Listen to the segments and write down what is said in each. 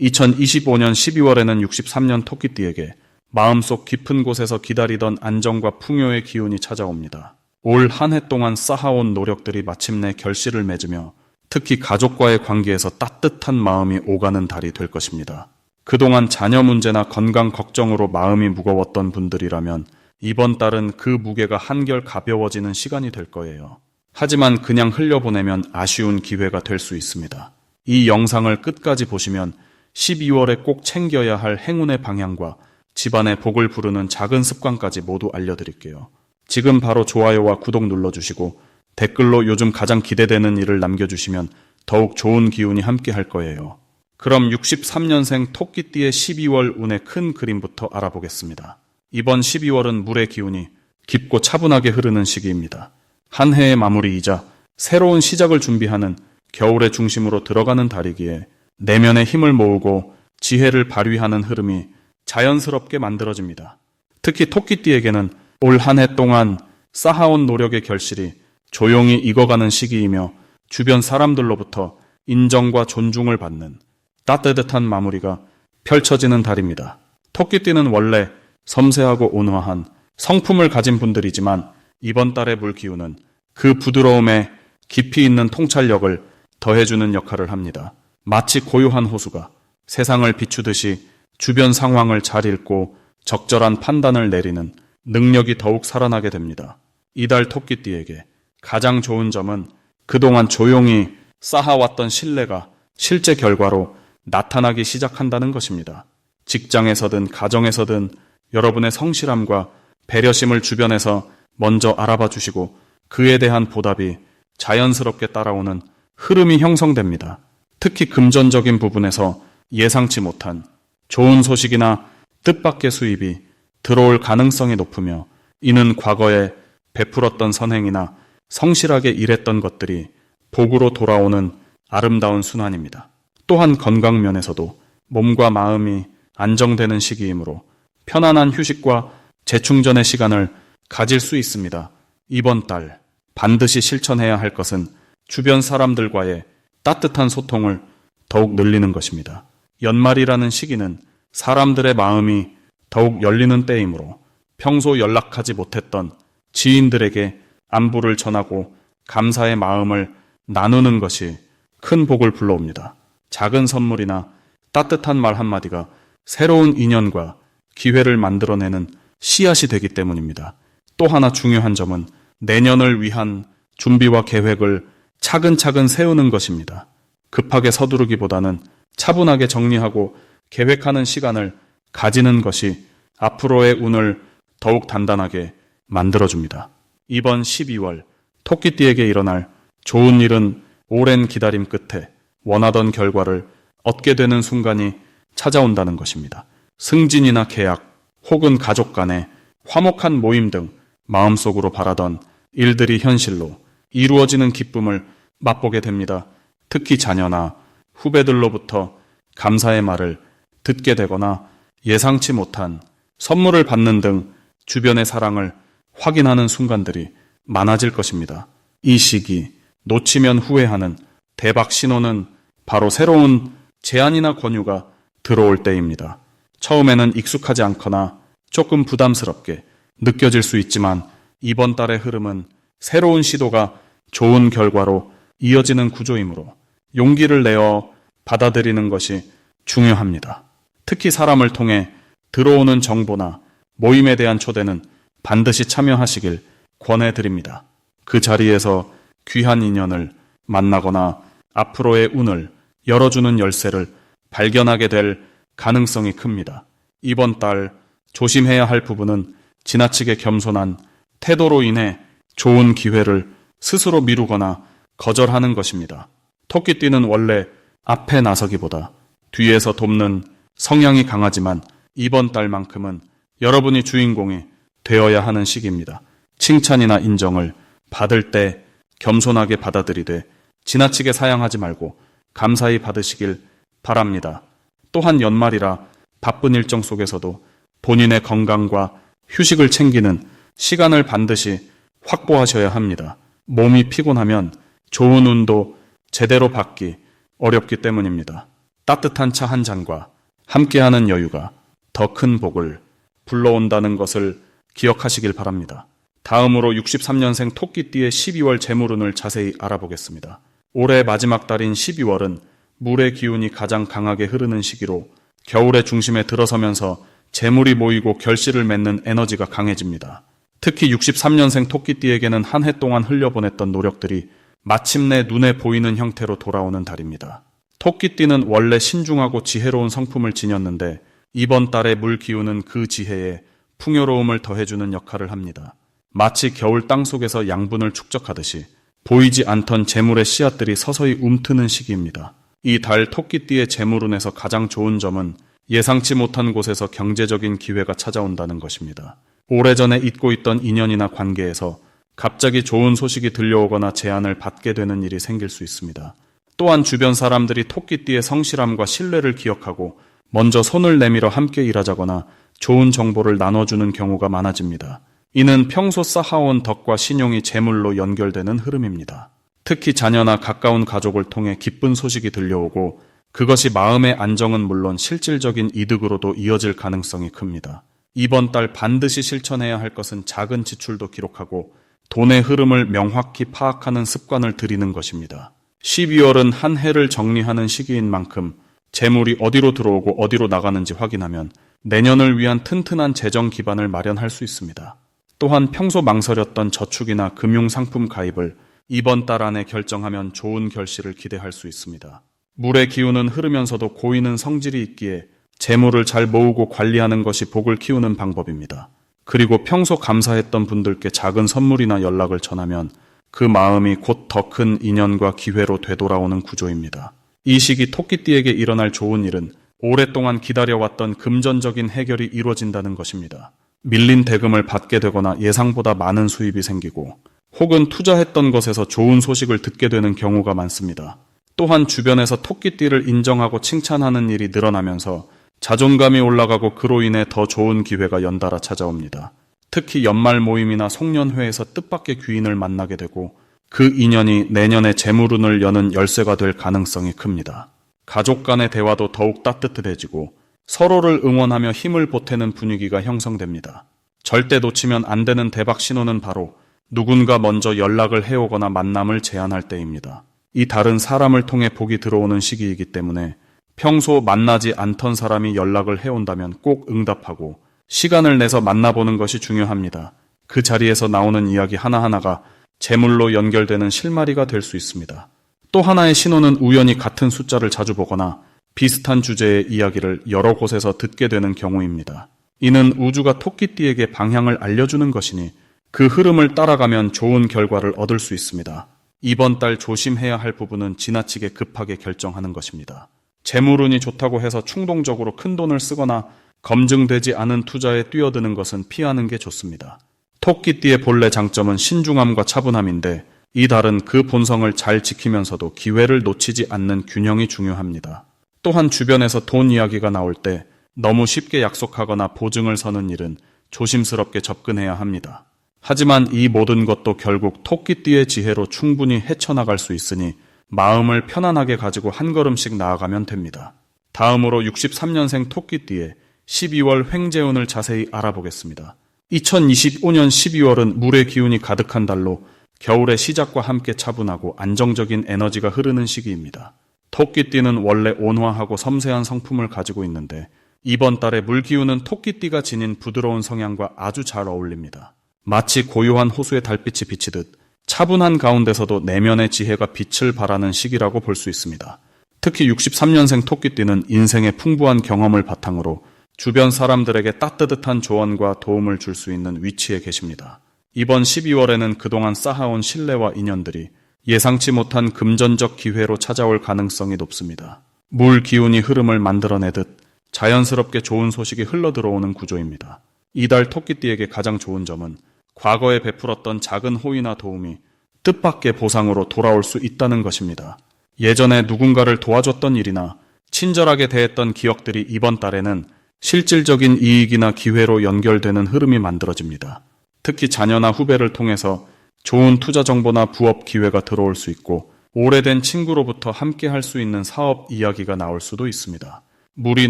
2025년 12월에는 63년 토끼띠에게 마음속 깊은 곳에서 기다리던 안정과 풍요의 기운이 찾아옵니다. 올 한 해 동안 쌓아온 노력들이 마침내 결실을 맺으며 특히 가족과의 관계에서 따뜻한 마음이 오가는 달이 될 것입니다. 그동안 자녀 문제나 건강 걱정으로 마음이 무거웠던 분들이라면 이번 달은 그 무게가 한결 가벼워지는 시간이 될 거예요. 하지만 그냥 흘려보내면 아쉬운 기회가 될 수 있습니다. 이 영상을 끝까지 보시면 12월에 꼭 챙겨야 할 행운의 방향과 집안의 복을 부르는 작은 습관까지 모두 알려드릴게요. 지금 바로 좋아요와 구독 눌러주시고 댓글로 요즘 가장 기대되는 일을 남겨주시면 더욱 좋은 기운이 함께 할 거예요. 그럼 63년생 토끼띠의 12월 운의 큰 그림부터 알아보겠습니다. 이번 12월은 물의 기운이 깊고 차분하게 흐르는 시기입니다. 한 해의 마무리이자 새로운 시작을 준비하는 겨울의 중심으로 들어가는 달이기에 내면의 힘을 모으고 지혜를 발휘하는 흐름이 자연스럽게 만들어집니다. 특히 토끼띠에게는 올 한 해 동안 쌓아온 노력의 결실이 조용히 익어가는 시기이며 주변 사람들로부터 인정과 존중을 받는 따뜻한 마무리가 펼쳐지는 달입니다. 토끼띠는 원래 섬세하고 온화한 성품을 가진 분들이지만 이번 달의 물기운은 그 부드러움에 깊이 있는 통찰력을 더해주는 역할을 합니다. 마치 고요한 호수가 세상을 비추듯이 주변 상황을 잘 읽고 적절한 판단을 내리는 능력이 더욱 살아나게 됩니다. 이달 토끼띠에게 가장 좋은 점은 그동안 조용히 쌓아왔던 신뢰가 실제 결과로 나타나기 시작한다는 것입니다. 직장에서든 가정에서든 여러분의 성실함과 배려심을 주변에서 먼저 알아봐 주시고 그에 대한 보답이 자연스럽게 따라오는 흐름이 형성됩니다. 특히 금전적인 부분에서 예상치 못한 좋은 소식이나 뜻밖의 수입이 들어올 가능성이 높으며 이는 과거에 베풀었던 선행이나 성실하게 일했던 것들이 복으로 돌아오는 아름다운 순환입니다. 또한 건강 면에서도 몸과 마음이 안정되는 시기이므로 편안한 휴식과 재충전의 시간을 가질 수 있습니다. 이번 달 반드시 실천해야 할 것은 주변 사람들과의 따뜻한 소통을 더욱 늘리는 것입니다. 연말이라는 시기는 사람들의 마음이 더욱 열리는 때이므로 평소 연락하지 못했던 지인들에게 안부를 전하고 감사의 마음을 나누는 것이 큰 복을 불러옵니다. 작은 선물이나 따뜻한 말 한마디가 새로운 인연과 기회를 만들어내는 씨앗이 되기 때문입니다. 또 하나 중요한 점은 내년을 위한 준비와 계획을 차근차근 세우는 것입니다. 급하게 서두르기보다는 차분하게 정리하고 계획하는 시간을 가지는 것이 앞으로의 운을 더욱 단단하게 만들어줍니다. 이번 12월 토끼띠에게 일어날 좋은 일은 오랜 기다림 끝에 원하던 결과를 얻게 되는 순간이 찾아온다는 것입니다. 승진이나 계약 혹은 가족 간의 화목한 모임 등 마음속으로 바라던 일들이 현실로 이루어지는 기쁨을 맛보게 됩니다. 특히 자녀나 후배들로부터 감사의 말을 듣게 되거나 예상치 못한 선물을 받는 등 주변의 사랑을 확인하는 순간들이 많아질 것입니다. 이 시기 놓치면 후회하는 대박 신호는 바로 새로운 제안이나 권유가 들어올 때입니다. 처음에는 익숙하지 않거나 조금 부담스럽게 느껴질 수 있지만 이번 달의 흐름은 새로운 시도가 좋은 결과로 이어지는 구조이므로 용기를 내어 받아들이는 것이 중요합니다. 특히 사람을 통해 들어오는 정보나 모임에 대한 초대는 반드시 참여하시길 권해드립니다. 그 자리에서 귀한 인연을 만나거나 앞으로의 운을 열어주는 열쇠를 발견하게 될 가능성이 큽니다. 이번 달 조심해야 할 부분은 지나치게 겸손한 태도로 인해 좋은 기회를 스스로 미루거나 거절하는 것입니다. 토끼띠는 원래 앞에 나서기보다 뒤에서 돕는 성향이 강하지만 이번 달만큼은 여러분이 주인공이 되어야 하는 시기입니다. 칭찬이나 인정을 받을 때 겸손하게 받아들이되 지나치게 사양하지 말고 감사히 받으시길 바랍니다. 또한 연말이라 바쁜 일정 속에서도 본인의 건강과 휴식을 챙기는 시간을 반드시 확보하셔야 합니다. 몸이 피곤하면 좋은 운도 제대로 받기 어렵기 때문입니다. 따뜻한 차 한 잔과 함께하는 여유가 더 큰 복을 불러온다는 것을 기억하시길 바랍니다. 다음으로 63년생 토끼띠의 12월 재물운을 자세히 알아보겠습니다. 올해 마지막 달인 12월은 물의 기운이 가장 강하게 흐르는 시기로 겨울의 중심에 들어서면서 재물이 모이고 결실을 맺는 에너지가 강해집니다. 특히 63년생 토끼띠에게는 한 해 동안 흘려보냈던 노력들이 마침내 눈에 보이는 형태로 돌아오는 달입니다. 토끼띠는 원래 신중하고 지혜로운 성품을 지녔는데 이번 달의 물 기운은 그 지혜에 풍요로움을 더해주는 역할을 합니다. 마치 겨울 땅속에서 양분을 축적하듯이 보이지 않던 재물의 씨앗들이 서서히 움트는 시기입니다. 이 달 토끼띠의 재물운에서 가장 좋은 점은 예상치 못한 곳에서 경제적인 기회가 찾아온다는 것입니다. 오래전에 잊고 있던 인연이나 관계에서 갑자기 좋은 소식이 들려오거나 제안을 받게 되는 일이 생길 수 있습니다. 또한 주변 사람들이 토끼띠의 성실함과 신뢰를 기억하고 먼저 손을 내밀어 함께 일하자거나 좋은 정보를 나눠주는 경우가 많아집니다. 이는 평소 쌓아온 덕과 신용이 재물로 연결되는 흐름입니다. 특히 자녀나 가까운 가족을 통해 기쁜 소식이 들려오고 그것이 마음의 안정은 물론 실질적인 이득으로도 이어질 가능성이 큽니다. 이번 달 반드시 실천해야 할 것은 작은 지출도 기록하고 돈의 흐름을 명확히 파악하는 습관을 들이는 것입니다. 12월은 한 해를 정리하는 시기인 만큼 재물이 어디로 들어오고 어디로 나가는지 확인하면 내년을 위한 튼튼한 재정 기반을 마련할 수 있습니다. 또한 평소 망설였던 저축이나 금융상품 가입을 이번 달 안에 결정하면 좋은 결실을 기대할 수 있습니다. 물의 기운은 흐르면서도 고이는 성질이 있기에 재물을 잘 모으고 관리하는 것이 복을 키우는 방법입니다. 그리고 평소 감사했던 분들께 작은 선물이나 연락을 전하면 그 마음이 곧 더 큰 인연과 기회로 되돌아오는 구조입니다. 이 시기 토끼띠에게 일어날 좋은 일은 오랫동안 기다려왔던 금전적인 해결이 이루어진다는 것입니다. 밀린 대금을 받게 되거나 예상보다 많은 수입이 생기고 혹은 투자했던 것에서 좋은 소식을 듣게 되는 경우가 많습니다. 또한 주변에서 토끼띠를 인정하고 칭찬하는 일이 늘어나면서 자존감이 올라가고 그로 인해 더 좋은 기회가 연달아 찾아옵니다. 특히 연말 모임이나 송년회에서 뜻밖의 귀인을 만나게 되고 그 인연이 내년의 재물운을 여는 열쇠가 될 가능성이 큽니다. 가족 간의 대화도 더욱 따뜻해지고 서로를 응원하며 힘을 보태는 분위기가 형성됩니다. 절대 놓치면 안 되는 대박 신호는 바로 누군가 먼저 연락을 해오거나 만남을 제안할 때입니다. 이 달은 사람을 통해 복이 들어오는 시기이기 때문에 평소 만나지 않던 사람이 연락을 해온다면 꼭 응답하고 시간을 내서 만나보는 것이 중요합니다. 그 자리에서 나오는 이야기 하나하나가 재물로 연결되는 실마리가 될 수 있습니다. 또 하나의 신호는 우연히 같은 숫자를 자주 보거나 비슷한 주제의 이야기를 여러 곳에서 듣게 되는 경우입니다. 이는 우주가 토끼띠에게 방향을 알려주는 것이니 그 흐름을 따라가면 좋은 결과를 얻을 수 있습니다. 이번 달 조심해야 할 부분은 지나치게 급하게 결정하는 것입니다. 재물운이 좋다고 해서 충동적으로 큰 돈을 쓰거나 검증되지 않은 투자에 뛰어드는 것은 피하는 게 좋습니다. 토끼띠의 본래 장점은 신중함과 차분함인데 이 달은 그 본성을 잘 지키면서도 기회를 놓치지 않는 균형이 중요합니다. 또한 주변에서 돈 이야기가 나올 때 너무 쉽게 약속하거나 보증을 서는 일은 조심스럽게 접근해야 합니다. 하지만 이 모든 것도 결국 토끼띠의 지혜로 충분히 헤쳐나갈 수 있으니 마음을 편안하게 가지고 한 걸음씩 나아가면 됩니다. 다음으로 63년생 토끼띠의 12월 횡재운을 자세히 알아보겠습니다. 2025년 12월은 물의 기운이 가득한 달로 겨울의 시작과 함께 차분하고 안정적인 에너지가 흐르는 시기입니다. 토끼띠는 원래 온화하고 섬세한 성품을 가지고 있는데 이번 달에 물 기운은 토끼띠가 지닌 부드러운 성향과 아주 잘 어울립니다. 마치 고요한 호수의 달빛이 비치듯 차분한 가운데서도 내면의 지혜가 빛을 발하는 시기라고 볼 수 있습니다. 특히 63년생 토끼띠는 인생의 풍부한 경험을 바탕으로 주변 사람들에게 따뜻한 조언과 도움을 줄 수 있는 위치에 계십니다. 이번 12월에는 그동안 쌓아온 신뢰와 인연들이 예상치 못한 금전적 기회로 찾아올 가능성이 높습니다. 물 기운이 흐름을 만들어내듯 자연스럽게 좋은 소식이 흘러들어오는 구조입니다. 이달 토끼띠에게 가장 좋은 점은 과거에 베풀었던 작은 호의나 도움이 뜻밖의 보상으로 돌아올 수 있다는 것입니다. 예전에 누군가를 도와줬던 일이나 친절하게 대했던 기억들이 이번 달에는 실질적인 이익이나 기회로 연결되는 흐름이 만들어집니다. 특히 자녀나 후배를 통해서 좋은 투자 정보나 부업 기회가 들어올 수 있고 오래된 친구로부터 함께 할 수 있는 사업 이야기가 나올 수도 있습니다. 물이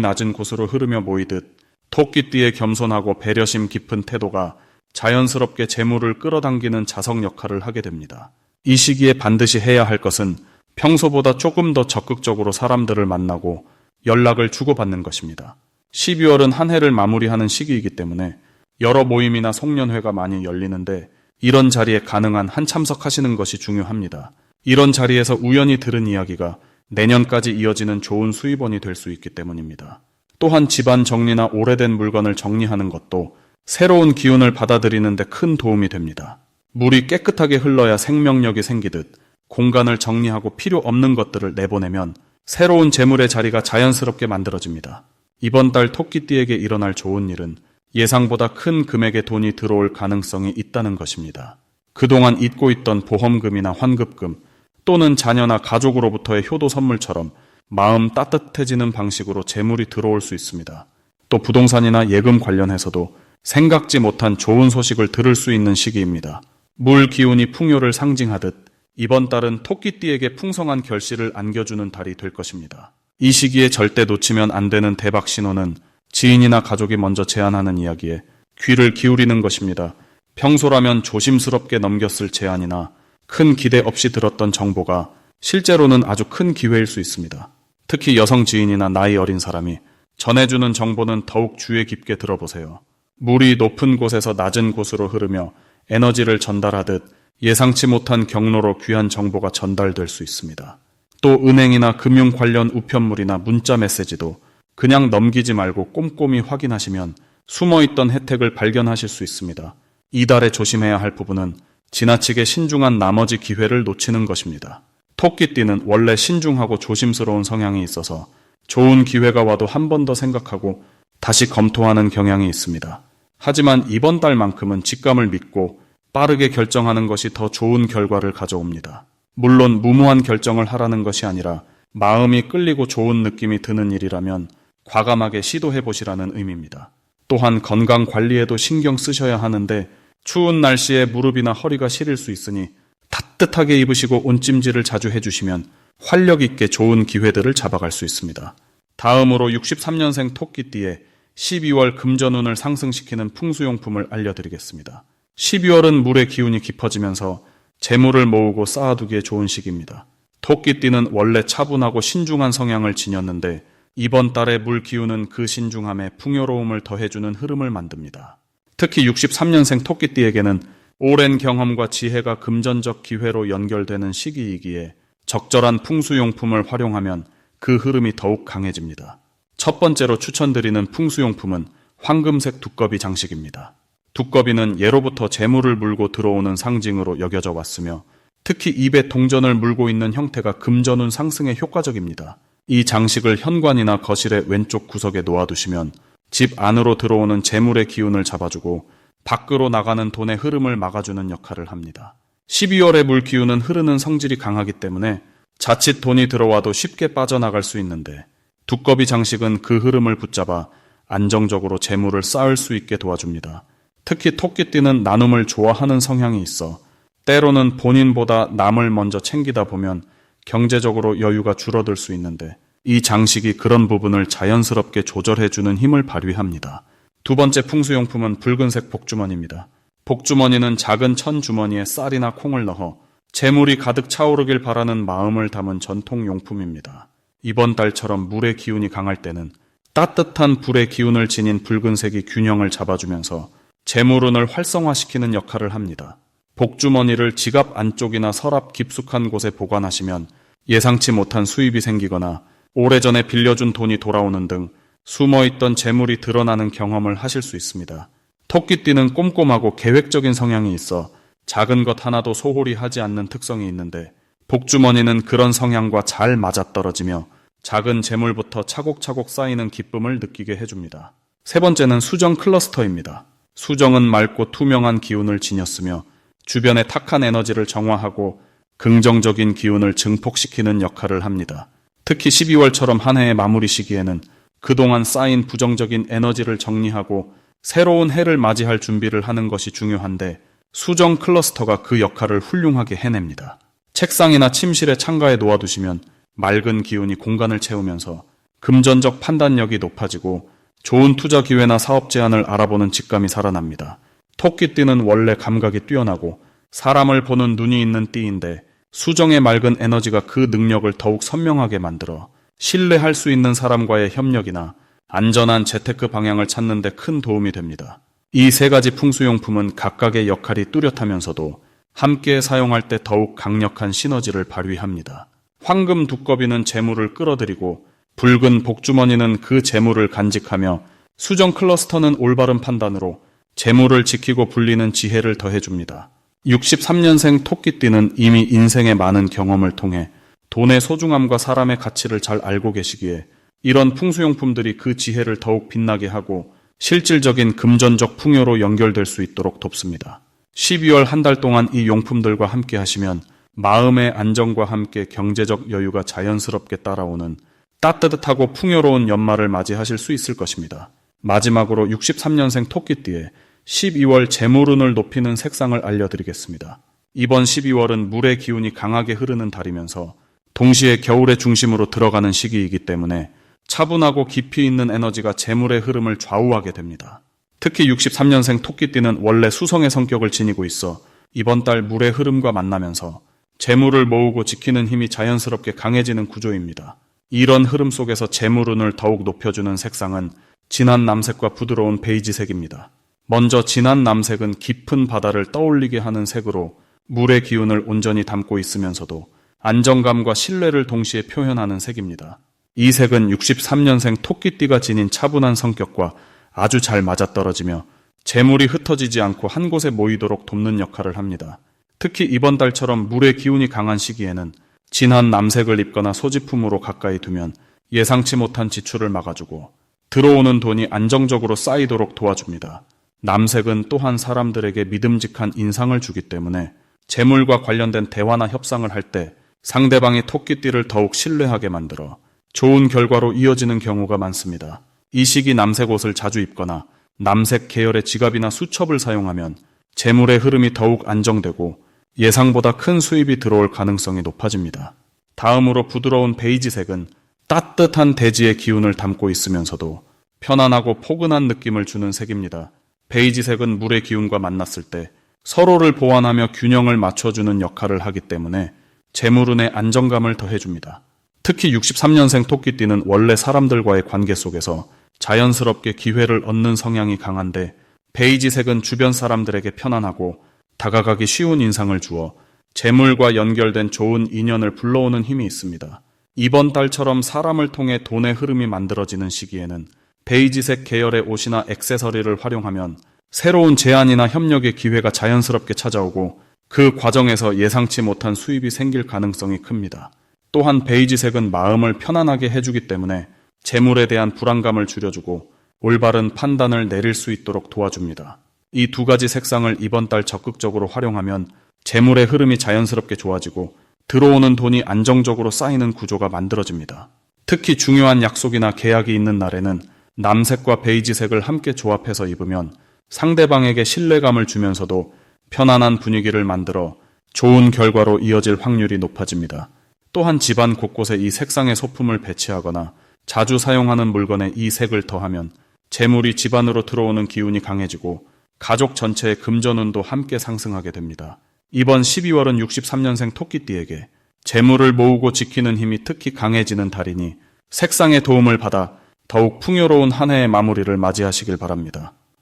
낮은 곳으로 흐르며 모이듯 토끼띠의 겸손하고 배려심 깊은 태도가 자연스럽게 재물을 끌어당기는 자석 역할을 하게 됩니다. 이 시기에 반드시 해야 할 것은 평소보다 조금 더 적극적으로 사람들을 만나고 연락을 주고받는 것입니다. 12월은 한 해를 마무리하는 시기이기 때문에 여러 모임이나 송년회가 많이 열리는데 이런 자리에 가능한 한 참석하시는 것이 중요합니다. 이런 자리에서 우연히 들은 이야기가 내년까지 이어지는 좋은 수입원이 될 수 있기 때문입니다. 또한 집안 정리나 오래된 물건을 정리하는 것도 새로운 기운을 받아들이는 데 큰 도움이 됩니다. 물이 깨끗하게 흘러야 생명력이 생기듯 공간을 정리하고 필요 없는 것들을 내보내면 새로운 재물의 자리가 자연스럽게 만들어집니다. 이번 달 토끼띠에게 일어날 좋은 일은 예상보다 큰 금액의 돈이 들어올 가능성이 있다는 것입니다. 그동안 잊고 있던 보험금이나 환급금 또는 자녀나 가족으로부터의 효도 선물처럼 마음 따뜻해지는 방식으로 재물이 들어올 수 있습니다. 또 부동산이나 예금 관련해서도 생각지 못한 좋은 소식을 들을 수 있는 시기입니다. 물 기운이 풍요를 상징하듯 이번 달은 토끼띠에게 풍성한 결실을 안겨주는 달이 될 것입니다. 이 시기에 절대 놓치면 안 되는 대박 신호는 지인이나 가족이 먼저 제안하는 이야기에 귀를 기울이는 것입니다. 평소라면 조심스럽게 넘겼을 제안이나 큰 기대 없이 들었던 정보가 실제로는 아주 큰 기회일 수 있습니다. 특히 여성 지인이나 나이 어린 사람이 전해주는 정보는 더욱 주의 깊게 들어보세요. 물이 높은 곳에서 낮은 곳으로 흐르며 에너지를 전달하듯 예상치 못한 경로로 귀한 정보가 전달될 수 있습니다. 또 은행이나 금융 관련 우편물이나 문자 메시지도 그냥 넘기지 말고 꼼꼼히 확인하시면 숨어있던 혜택을 발견하실 수 있습니다. 이달에 조심해야 할 부분은 지나치게 신중한 나머지 기회를 놓치는 것입니다. 토끼띠는 원래 신중하고 조심스러운 성향이 있어서 좋은 기회가 와도 한 번 더 생각하고 다시 검토하는 경향이 있습니다. 하지만 이번 달만큼은 직감을 믿고 빠르게 결정하는 것이 더 좋은 결과를 가져옵니다. 물론 무모한 결정을 하라는 것이 아니라 마음이 끌리고 좋은 느낌이 드는 일이라면 과감하게 시도해보시라는 의미입니다. 또한 건강 관리에도 신경 쓰셔야 하는데 추운 날씨에 무릎이나 허리가 시릴 수 있으니 따뜻하게 입으시고 온찜질을 자주 해주시면 활력 있게 좋은 기회들을 잡아갈 수 있습니다. 다음으로 63년생 토끼띠의 12월 금전운을 상승시키는 풍수용품을 알려드리겠습니다. 12월은 물의 기운이 깊어지면서 재물을 모으고 쌓아두기에 좋은 시기입니다. 토끼띠는 원래 차분하고 신중한 성향을 지녔는데 이번 달의 물 기운은 그 신중함에 풍요로움을 더해주는 흐름을 만듭니다. 특히 63년생 토끼띠에게는 오랜 경험과 지혜가 금전적 기회로 연결되는 시기이기에 적절한 풍수용품을 활용하면 그 흐름이 더욱 강해집니다. 첫 번째로 추천드리는 풍수용품은 황금색 두꺼비 장식입니다. 두꺼비는 예로부터 재물을 물고 들어오는 상징으로 여겨져 왔으며 특히 입에 동전을 물고 있는 형태가 금전운 상승에 효과적입니다. 이 장식을 현관이나 거실의 왼쪽 구석에 놓아두시면 집 안으로 들어오는 재물의 기운을 잡아주고 밖으로 나가는 돈의 흐름을 막아주는 역할을 합니다. 12월의 물 기운은 흐르는 성질이 강하기 때문에 자칫 돈이 들어와도 쉽게 빠져나갈 수 있는데 두꺼비 장식은 그 흐름을 붙잡아 안정적으로 재물을 쌓을 수 있게 도와줍니다. 특히 토끼띠는 나눔을 좋아하는 성향이 있어 때로는 본인보다 남을 먼저 챙기다 보면 경제적으로 여유가 줄어들 수 있는데 이 장식이 그런 부분을 자연스럽게 조절해주는 힘을 발휘합니다. 두 번째 풍수용품은 붉은색 복주머니입니다. 복주머니는 작은 천 주머니에 쌀이나 콩을 넣어 재물이 가득 차오르길 바라는 마음을 담은 전통용품입니다. 이번 달처럼 물의 기운이 강할 때는 따뜻한 불의 기운을 지닌 붉은색이 균형을 잡아주면서 재물운을 활성화시키는 역할을 합니다. 복주머니를 지갑 안쪽이나 서랍 깊숙한 곳에 보관하시면 예상치 못한 수입이 생기거나 오래전에 빌려준 돈이 돌아오는 등 숨어있던 재물이 드러나는 경험을 하실 수 있습니다. 토끼띠는 꼼꼼하고 계획적인 성향이 있어 작은 것 하나도 소홀히 하지 않는 특성이 있는데 복주머니는 그런 성향과 잘 맞아떨어지며 작은 재물부터 차곡차곡 쌓이는 기쁨을 느끼게 해줍니다. 세 번째는 수정 클러스터입니다. 수정은 맑고 투명한 기운을 지녔으며 주변의 탁한 에너지를 정화하고 긍정적인 기운을 증폭시키는 역할을 합니다. 특히 12월처럼 한 해의 마무리 시기에는 그동안 쌓인 부정적인 에너지를 정리하고 새로운 해를 맞이할 준비를 하는 것이 중요한데 수정 클러스터가 그 역할을 훌륭하게 해냅니다. 책상이나 침실의 창가에 놓아두시면 맑은 기운이 공간을 채우면서 금전적 판단력이 높아지고 좋은 투자 기회나 사업 제안을 알아보는 직감이 살아납니다. 토끼띠는 원래 감각이 뛰어나고 사람을 보는 눈이 있는 띠인데 수정의 맑은 에너지가 그 능력을 더욱 선명하게 만들어 신뢰할 수 있는 사람과의 협력이나 안전한 재테크 방향을 찾는 데 큰 도움이 됩니다. 이 세 가지 풍수용품은 각각의 역할이 뚜렷하면서도 함께 사용할 때 더욱 강력한 시너지를 발휘합니다. 황금 두꺼비는 재물을 끌어들이고 붉은 복주머니는 그 재물을 간직하며 수정 클러스터는 올바른 판단으로 재물을 지키고 불리는 지혜를 더해줍니다. 63년생 토끼띠는 이미 인생의 많은 경험을 통해 돈의 소중함과 사람의 가치를 잘 알고 계시기에 이런 풍수용품들이 그 지혜를 더욱 빛나게 하고 실질적인 금전적 풍요로 연결될 수 있도록 돕습니다. 12월 한 달 동안 이 용품들과 함께 하시면 마음의 안정과 함께 경제적 여유가 자연스럽게 따라오는 따뜻하고 풍요로운 연말을 맞이하실 수 있을 것입니다. 마지막으로 63년생 토끼띠의 12월 재물운을 높이는 색상을 알려드리겠습니다. 이번 12월은 물의 기운이 강하게 흐르는 달이면서 동시에 겨울의 중심으로 들어가는 시기이기 때문에 차분하고 깊이 있는 에너지가 재물의 흐름을 좌우하게 됩니다. 특히 63년생 토끼띠는 원래 수성의 성격을 지니고 있어 이번 달 물의 흐름과 만나면서 재물을 모으고 지키는 힘이 자연스럽게 강해지는 구조입니다. 이런 흐름 속에서 재물운을 더욱 높여주는 색상은 진한 남색과 부드러운 베이지색입니다. 먼저 진한 남색은 깊은 바다를 떠올리게 하는 색으로 물의 기운을 온전히 담고 있으면서도 안정감과 신뢰를 동시에 표현하는 색입니다. 이 색은 63년생 토끼띠가 지닌 차분한 성격과 아주 잘 맞아떨어지며 재물이 흩어지지 않고 한 곳에 모이도록 돕는 역할을 합니다. 특히 이번 달처럼 물의 기운이 강한 시기에는 진한 남색을 입거나 소지품으로 가까이 두면 예상치 못한 지출을 막아주고 들어오는 돈이 안정적으로 쌓이도록 도와줍니다. 남색은 또한 사람들에게 믿음직한 인상을 주기 때문에 재물과 관련된 대화나 협상을 할 때 상대방이 토끼띠를 더욱 신뢰하게 만들어 좋은 결과로 이어지는 경우가 많습니다. 이 시기 남색 옷을 자주 입거나 남색 계열의 지갑이나 수첩을 사용하면 재물의 흐름이 더욱 안정되고 예상보다 큰 수입이 들어올 가능성이 높아집니다. 다음으로 부드러운 베이지색은 따뜻한 대지의 기운을 담고 있으면서도 편안하고 포근한 느낌을 주는 색입니다. 베이지색은 물의 기운과 만났을 때 서로를 보완하며 균형을 맞춰주는 역할을 하기 때문에 재물운의 안정감을 더해줍니다. 특히 63년생 토끼띠는 원래 사람들과의 관계 속에서 자연스럽게 기회를 얻는 성향이 강한데 베이지색은 주변 사람들에게 편안하고 다가가기 쉬운 인상을 주어 재물과 연결된 좋은 인연을 불러오는 힘이 있습니다. 이번 달처럼 사람을 통해 돈의 흐름이 만들어지는 시기에는 베이지색 계열의 옷이나 액세서리를 활용하면 새로운 제안이나 협력의 기회가 자연스럽게 찾아오고 그 과정에서 예상치 못한 수입이 생길 가능성이 큽니다. 또한 베이지색은 마음을 편안하게 해주기 때문에 재물에 대한 불안감을 줄여주고 올바른 판단을 내릴 수 있도록 도와줍니다. 이 두 가지 색상을 이번 달 적극적으로 활용하면 재물의 흐름이 자연스럽게 좋아지고 들어오는 돈이 안정적으로 쌓이는 구조가 만들어집니다. 특히 중요한 약속이나 계약이 있는 날에는 남색과 베이지색을 함께 조합해서 입으면 상대방에게 신뢰감을 주면서도 편안한 분위기를 만들어 좋은 결과로 이어질 확률이 높아집니다. 또한 집안 곳곳에 이 색상의 소품을 배치하거나 자주 사용하는 물건에 이 색을 더하면 재물이 집안으로 들어오는 기운이 강해지고 가족 전체의 금전운도 함께 상승하게 됩니다. 이번 12월은 63년생 토끼띠에게 재물을 모으고 지키는 힘이 특히 강해지는 달이니 색상의 도움을 받아 더욱 풍요로운 한 해의 마무리를 맞이하시길 바랍니다.